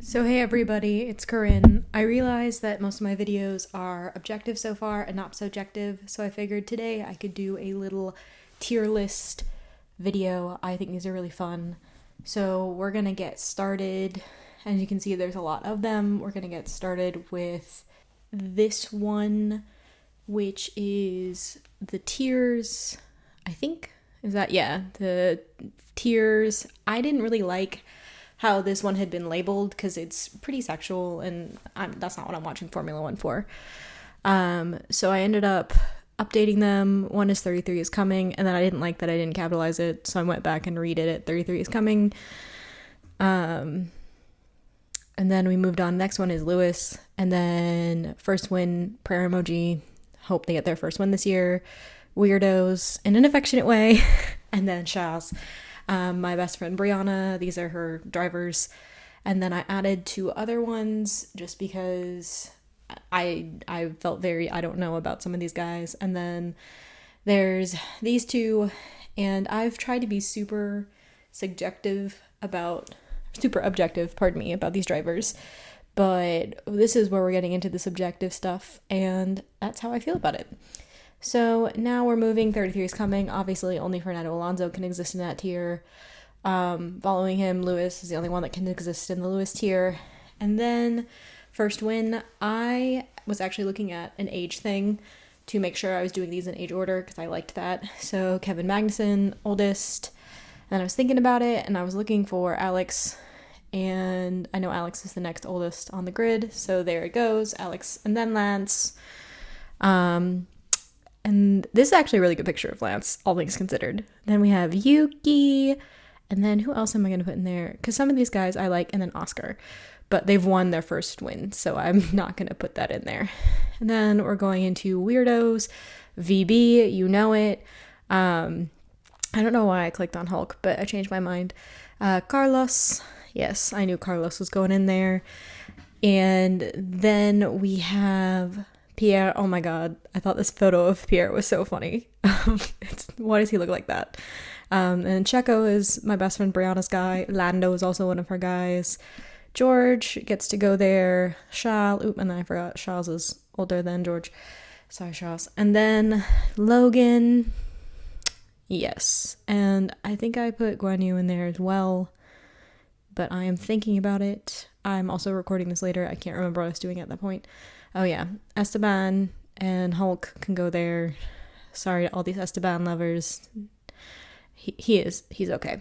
So hey everybody, it's Corinne. I realized that most of my videos are objective so far and not subjective, so I figured today I could do a little tier list video. I think these are really fun. So we're gonna get started. As you can see, there's a lot of them. We're gonna get started with this one, which is the tiers, I think. Is that, yeah, the tiers. I didn't really like how this one had been labeled because it's pretty sexual and that's not what I'm watching Formula One for. So I ended up updating them. One is 33 is coming, and then I didn't like that I didn't capitalize it, so I went back and redid it. 33 is coming. And then we moved on. Next one is Lewis, and then first win, prayer emoji. Hope they get their first win this year. Weirdos in an affectionate way. And then Charles. My best friend Brianna, these are her drivers. And then I added two other ones just because I felt very, I don't know about some of these guys. And then there's these two, and I've tried to be super objective about these drivers. But this is where we're getting into the subjective stuff, and that's how I feel about it. So now we're moving. 33 is coming. Obviously, only Fernando Alonso can exist in that tier. Following him, Lewis is the only one that can exist in the Lewis tier. And then first win, I was actually looking at an age thing to make sure I was doing these in age order because I liked that. So Kevin Magnussen, oldest. And then I was thinking about it, and I was looking for Alex. And I know Alex is the next oldest on the grid. So there it goes. Alex and then Lance. And this is actually a really good picture of Lance, all things considered. Then we have Yuki. And then who else am I going to put in there? Because some of these guys I like. And then Oscar. But they've won their first win, so I'm not going to put that in there. And then we're going into weirdos. VB, you know it. I don't know why I clicked on Hulk, but I changed my mind. Carlos. Yes, I knew Carlos was going in there. And then we have Pierre. Oh my god, I thought this photo of Pierre was so funny. Why does he look like that? And Checo is my best friend Brianna's guy. Lando is also one of her guys. George gets to go there. Charles, and then I forgot Charles is older than George. Sorry, Charles. And then Logan. Yes, and I think I put Guan Yu in there as well, but I am thinking about it. I'm also recording this later. I can't remember what I was doing at that point. Oh yeah, Esteban and Hulk can go there. Sorry to all these Esteban lovers. He's okay.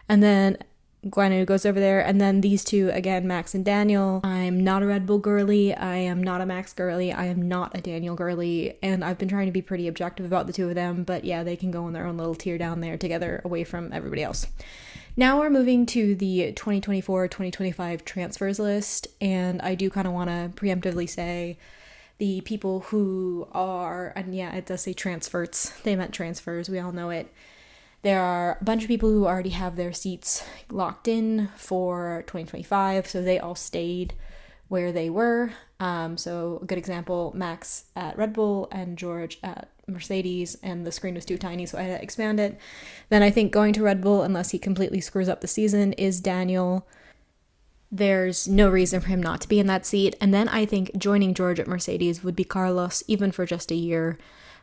And then Guan Yu goes over there, and then these two again, Max and Daniel. I'm not a Red Bull girly. I am not a Max girly. I am not a Daniel girly, and I've been trying to be pretty objective about the two of them. But yeah, they can go in their own little tier down there together, away from everybody else. Now we're moving to the 2024-2025 transfers list, and I do kind of want to preemptively say the people who are, and yeah, it does say transfers. They meant transfers. We all know it. There are a bunch of people who already have their seats locked in for 2025, so they all stayed where they were. So a good example, Max at Red Bull and George at Mercedes, and the screen was too tiny, so I had to expand it. Then I think going to Red Bull, unless he completely screws up the season, is Daniel. There's no reason for him not to be in that seat. And then I think joining George at Mercedes would be Carlos, even for just a year.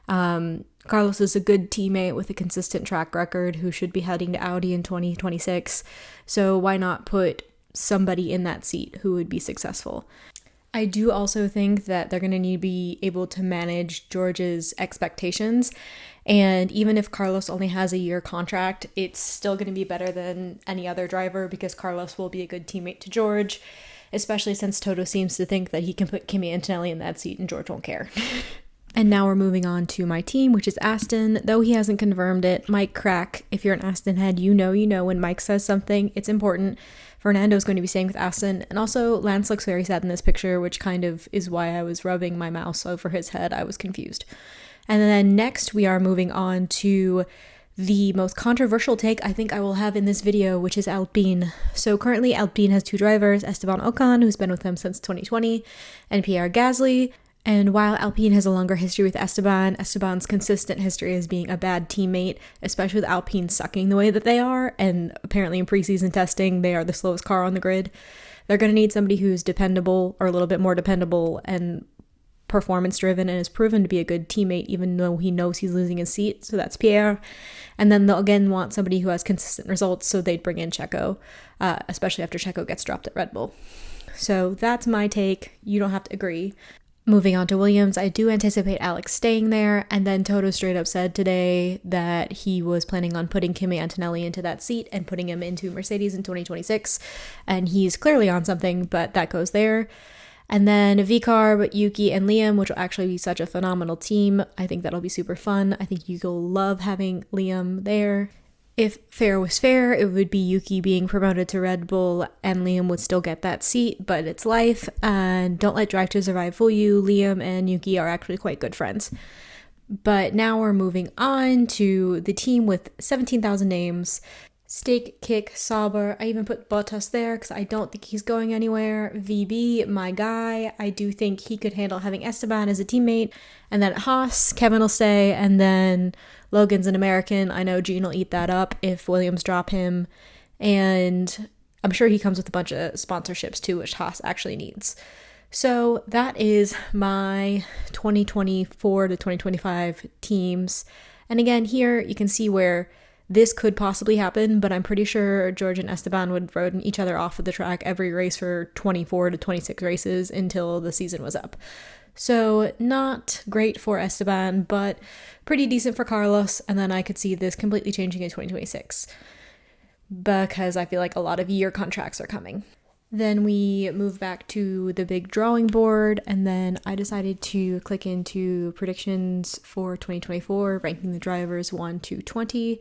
Carlos is a good teammate with a consistent track record who should be heading to Audi in 2026. So why not put somebody in that seat who would be successful? I do also think that they're going to need to be able to manage George's expectations. And even if Carlos only has a year contract, it's still going to be better than any other driver because Carlos will be a good teammate to George, especially since Toto seems to think that he can put Kimi Antonelli in that seat and George won't care. And now we're moving on to my team, which is Aston. Though he hasn't confirmed it, Mike Crack, if you're an Aston head, you know when Mike says something, it's important. Fernando's going to be staying with Aston. And also, Lance looks very sad in this picture, which kind of is why I was rubbing my mouse over his head. I was confused. And then next, we are moving on to the most controversial take I think I will have in this video, which is Alpine. So currently, Alpine has two drivers, Esteban Ocon, who's been with them since 2020, and Pierre Gasly. And while Alpine has a longer history with Esteban, Esteban's consistent history as being a bad teammate, especially with Alpine sucking the way that they are, and apparently in preseason testing, they are the slowest car on the grid. They're going to need somebody who's dependable, or a little bit more dependable and performance driven, and is proven to be a good teammate even though he knows he's losing his seat. So that's Pierre. And then they'll again want somebody who has consistent results, so they'd bring in Checo, especially after Checo gets dropped at Red Bull. So that's my take. You don't have to agree. Moving on to Williams, I do anticipate Alex staying there, and then Toto straight up said today that he was planning on putting Kimi Antonelli into that seat and putting him into Mercedes in 2026, and he's clearly on something, but that goes there. And then Vicar, Yuki, and Liam, which will actually be such a phenomenal team. I think that'll be super fun. I think Yuki will love having Liam there. If fair was fair, it would be Yuki being promoted to Red Bull and Liam would still get that seat, but it's life, and don't let Drive to Survive fool you. Liam and Yuki are actually quite good friends. But now we're moving on to the team with 17,000 names. Steak, Kick, Sauber. I even put Bottas there because I don't think he's going anywhere. VB, my guy. I do think he could handle having Esteban as a teammate. And then at Haas, Kevin will stay. And then Logan's an American. I know Gene will eat that up if Williams drop him. And I'm sure he comes with a bunch of sponsorships too, which Haas actually needs. So that is my 2024 to 2025 teams. And again, here you can see where this could possibly happen, but I'm pretty sure George and Esteban would road each other off of the track every race for 24 to 26 races until the season was up. So not great for Esteban, but pretty decent for Carlos. And then I could see this completely changing in 2026 because I feel like a lot of year contracts are coming. Then we move back to the big drawing board, and then I decided to click into predictions for 2024, ranking the drivers 1 to 20.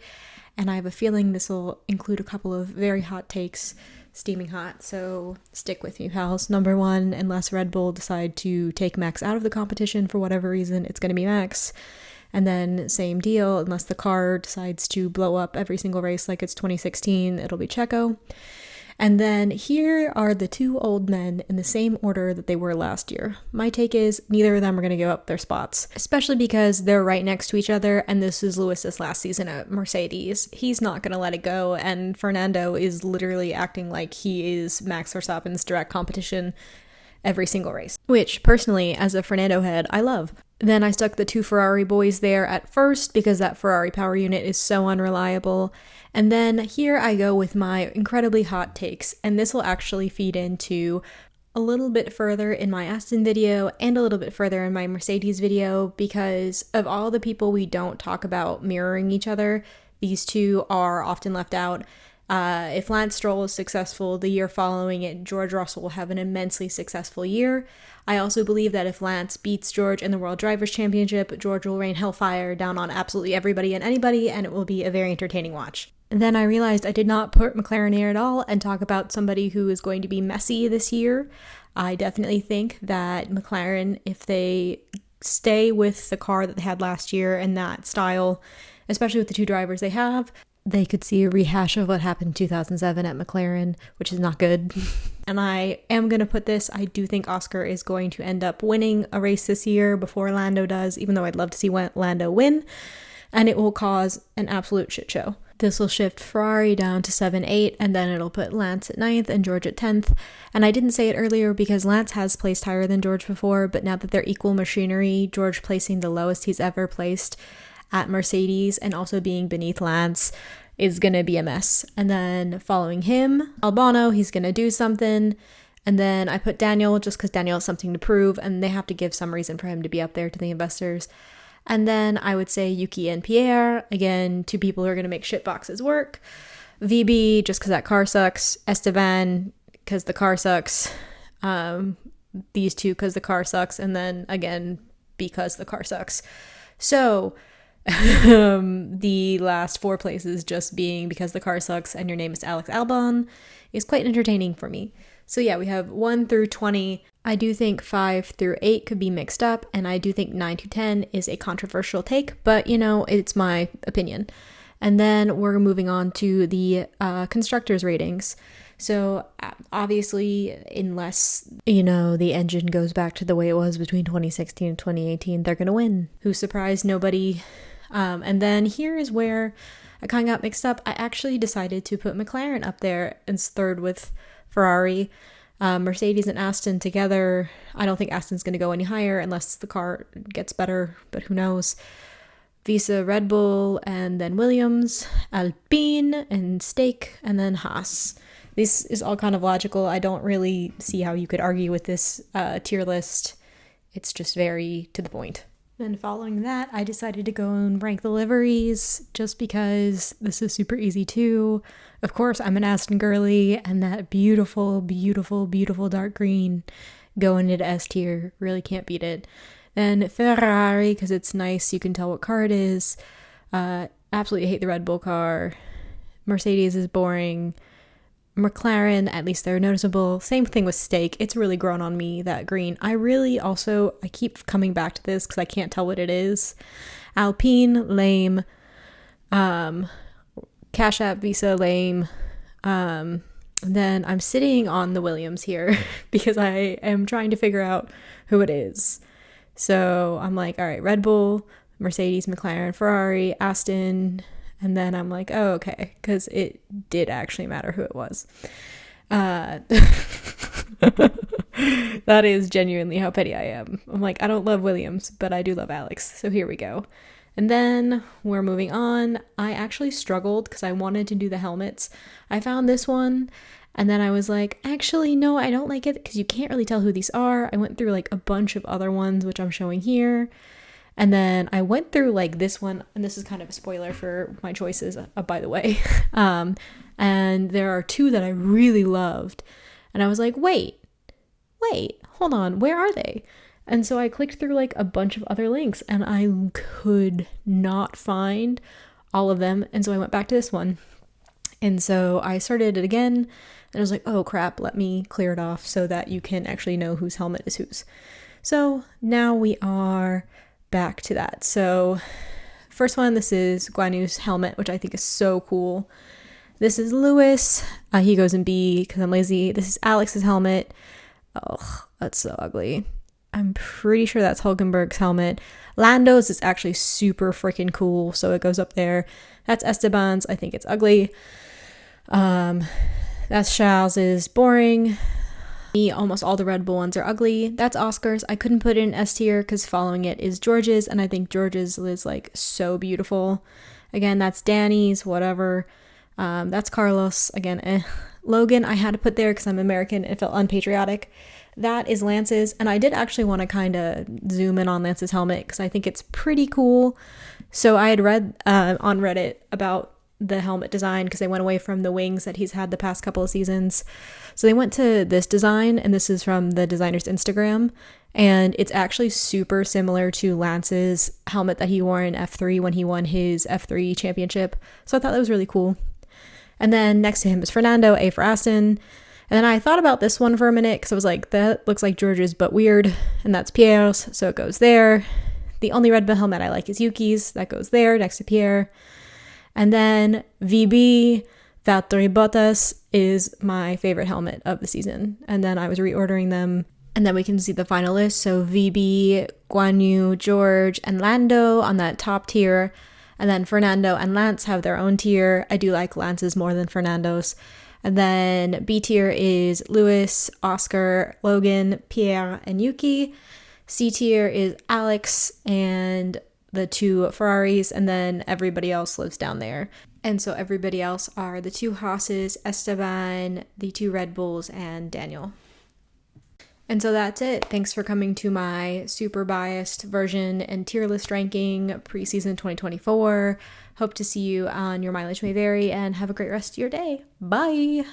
And I have a feeling this will include a couple of very hot takes, steaming hot, so stick with me, pals. Number 1, unless Red Bull decide to take Max out of the competition for whatever reason, it's going to be Max. And then same deal, unless the car decides to blow up every single race like it's 2016, it'll be Checo. And then here are the two old men in the same order that they were last year. My take is neither of them are going to give up their spots, especially because they're right next to each other, and this is Lewis's last season at Mercedes. He's not going to let it go, and Fernando is literally acting like he is Max Verstappen's direct competition every single race, which personally, as a Fernando head, I love. Then I stuck the two Ferrari boys there at first because that Ferrari power unit is so unreliable. And then here I go with my incredibly hot takes, and this will actually feed into a little bit further in my Aston video and a little bit further in my Mercedes video, because of all the people we don't talk about mirroring each other, these two are often left out. If Lance Stroll is successful the year following it, George Russell will have an immensely successful year. I also believe that if Lance beats George in the World Drivers' Championship, George will rain hellfire down on absolutely everybody and anybody, and it will be a very entertaining watch. And then I realized I did not put McLaren here at all and talk about somebody who is going to be messy this year. I definitely think that McLaren, if they stay with the car that they had last year and that style, especially with the two drivers they have, they could see a rehash of what happened in 2007 at McLaren, which is not good. And I am going to put this, I do think Oscar is going to end up winning a race this year before Lando does, even though I'd love to see Lando win, and it will cause an absolute shit show. This will shift Ferrari down to 7-8, and then it'll put Lance at 9th and George at 10th. And I didn't say it earlier because Lance has placed higher than George before, but now that they're equal machinery, George placing the lowest he's ever placed at Mercedes and also being beneath Lance is going to be a mess. And then following him, Albano, he's going to do something. And then I put Daniel just because Daniel has something to prove, and they have to give some reason for him to be up there to the investors. And then I would say Yuki and Pierre, again, two people who are going to make shit boxes work. VB, just because that car sucks. Esteban, because the car sucks. These two, because the car sucks. And then, again, because the car sucks. So, the last 4 places just being because the car sucks and your name is Alex Albon is quite entertaining for me. So yeah, we have 1 through 20. I do think 5 through 8 could be mixed up, and I do think 9 to 10 is a controversial take, but you know, it's my opinion. And then we're moving on to the constructors ratings. So obviously, unless, you know, the engine goes back to the way it was between 2016 and 2018, they're going to win. Who surprised nobody. And then here is where I kind of got mixed up. I actually decided to put McLaren up there as third with Ferrari. Mercedes and Aston together. I don't think Aston's going to go any higher unless the car gets better, but who knows. Visa, Red Bull, and then Williams, Alpine, and Stake, and then Haas. This is all kind of logical. I don't really see how you could argue with this tier list. It's just very to the point. Then following that, I decided to go and rank the liveries just because this is super easy too. Of course, I'm an Aston girly, and that beautiful, beautiful, beautiful dark green going into S tier. Really can't beat it. Then Ferrari, because it's nice, you can tell what car it is. Absolutely hate the Red Bull car. Mercedes is boring. McLaren, at least they're noticeable. Same thing with Stake. It's really grown on me, that green. I keep coming back to this because I can't tell what it is. Alpine, lame. Cash App, Visa, lame. Then I'm sitting on the Williams here because I am trying to figure out who it is. So I'm like, all right, Red Bull, Mercedes, McLaren, Ferrari, Aston, and then I'm like, oh, okay, because it did actually matter who it was. That is genuinely how petty I am. I'm like, I don't love Williams, but I do love Alex, so here we go. And then we're moving on. I actually struggled because I wanted to do the helmets. I found this one, and then I was like, actually, no, I don't like it because you can't really tell who these are. I went through like a bunch of other ones, which I'm showing here. And then I went through like this one, and this is kind of a spoiler for my choices, by the way. And there are two that I really loved. And I was like, wait, hold on, where are they? And so I clicked through like a bunch of other links, and I could not find all of them. And so I went back to this one. And so I started it again, and I was like, oh crap, let me clear it off so that you can actually know whose helmet is whose. So now we are back to that. So first one, this is Guan Yu's helmet, which I think is so cool. This is Lewis. He goes in B because I'm lazy. This is Alex's helmet. Oh, that's so ugly. I'm pretty sure that's Hulkenberg's helmet. Lando's is actually super freaking cool, so it goes up there. That's Esteban's. I think it's ugly. That's Charles's. Boring. Almost all the Red Bull ones are ugly. That's Oscar's. I couldn't put it in S tier because following it is George's, and I think George's is like so beautiful. Again, that's Danny's, whatever. That's Carlos. Again, Logan, I had to put there because I'm American. It felt unpatriotic. That is Lance's, and I did actually want to kind of zoom in on Lance's helmet because I think it's pretty cool. So I had read on Reddit about the helmet design because they went away from the wings that he's had the past couple of seasons. So they went to this design, and this is from the designer's Instagram, and it's actually super similar to Lance's helmet that he wore in F3 when he won his F3 championship. So I thought that was really cool. And then next to him is Fernando, A for Aston. And then I thought about this one for a minute because I was like, that looks like George's but weird, and that's Pierre's, so it goes there. The only Red Bull helmet I like is Yuki's, that goes there next to Pierre. And then VB, Valtteri Bottas, is my favorite helmet of the season. And then I was reordering them, and then we can see the final list. So VB, Guan Yu, George, and Lando on that top tier. And then Fernando and Lance have their own tier. I do like Lance's more than Fernando's. And then B tier is Lewis, Oscar, Logan, Pierre, and Yuki. C tier is Alex and the two Ferraris, and then everybody else lives down there. And so everybody else are the two Haas's, Esteban, the two Red Bulls, and Daniel. And so that's it. Thanks for coming to my super biased version and tier list ranking preseason 2024. Hope to see you on Your Mileage May Vary, and have a great rest of your day. Bye!